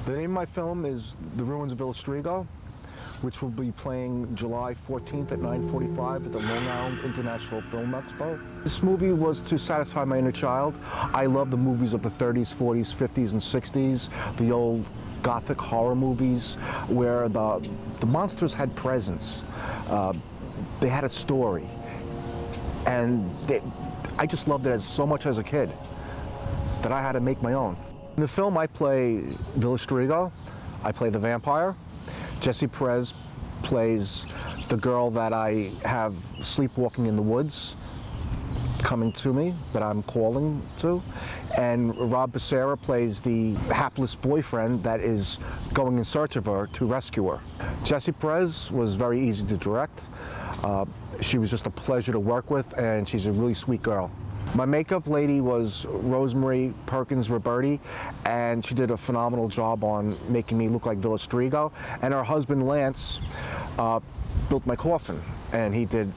The name of my film is The Ruins of Villastrigo, which will be playing July 14th at 9:45 at the Long Island International Film Expo. This movie was to satisfy my inner child. I love the movies of the 30s, 40s, 50s, and 60s, the old Gothic horror movies where the monsters had presence. They had a story. And I just loved it so much as a kid that I had to make my own. In the film, I play Villastrigo. I play the vampire. Jessie Perez plays the girl that I have sleepwalking in the woods, coming to me, that I'm calling to. And Rob Becerra plays the hapless boyfriend that is going in search of her to rescue her. Jessie Perez was very easy to direct. She was just a pleasure to work with, and she's a really sweet girl. My makeup lady was Rosemary Perkins Roberti, and she did a phenomenal job on making me look like Villastrigo. And her husband Lance built my coffin, and he did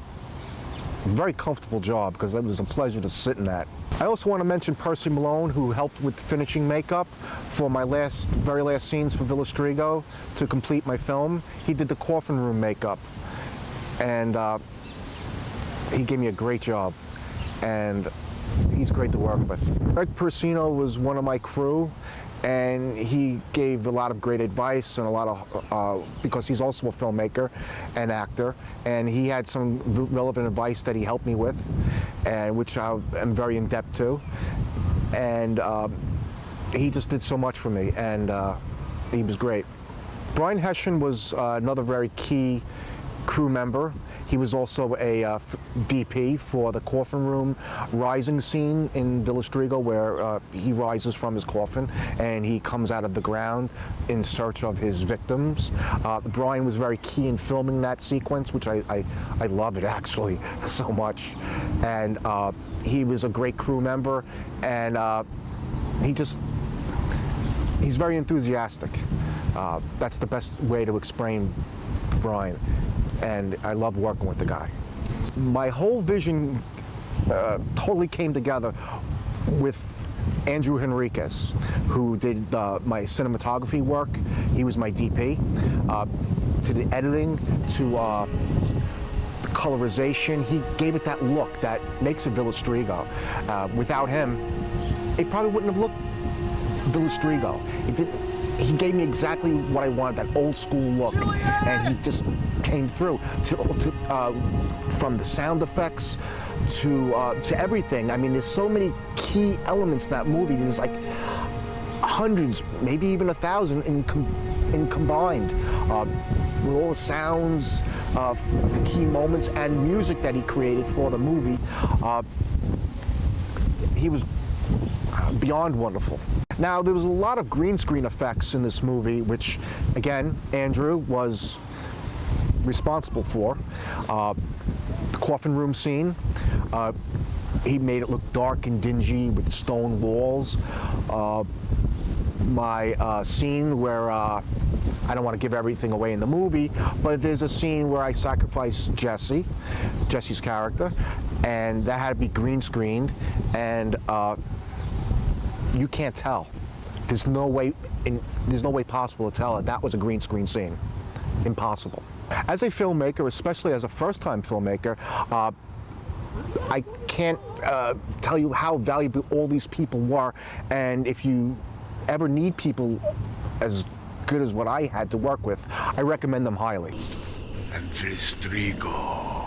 a very comfortable job because it was a pleasure to sit in that. I also want to mention Percy Malone, who helped with finishing makeup for my very last scenes for Villastrigo to complete my film. He did the coffin room makeup, and he gave me a great job, and he's great to work with. Greg Persino was one of my crew, and he gave a lot of great advice and a lot of, because he's also a filmmaker and actor, and he had some relevant advice that he helped me with, and which I am very in depth to. And he just did so much for me, and he was great. Brian Hessian was another very key crew member. He was also a DP for the coffin room rising scene in Villastrigo, where he rises from his coffin and he comes out of the ground in search of his victims. Brian was very key in filming that sequence, which I love it actually so much. And he was a great crew member, and he's very enthusiastic. That's the best way to explain Brian. And I love working with the guy. My whole vision totally came together with Andrew Henriquez, who did my cinematography work. He was my DP. To the editing, to the colorization, he gave it that look that makes it Villastrigo. Without him, it probably wouldn't have looked Villastrigo. He gave me exactly what I wanted, that old school look, and he just came through from the sound effects to everything. I mean, there's so many key elements in that movie. There's like hundreds, maybe even 1,000 in combined, with all the sounds, the key moments, and music that he created for the movie. He was beyond wonderful. Now, there was a lot of green screen effects in this movie, which, again, Andrew was responsible for. The coffin room scene, he made it look dark and dingy with stone walls. My scene where, I don't want to give everything away in the movie, but there's a scene where I sacrifice Jesse's character, and that had to be green screened, and you can't tell. There's no way possible to tell that that was a green screen scene. Impossible. As a filmmaker, especially as a first-time filmmaker, I can't tell you how valuable all these people were, and if you ever need people as good as what I had to work with, I recommend them highly. And Villastrigo.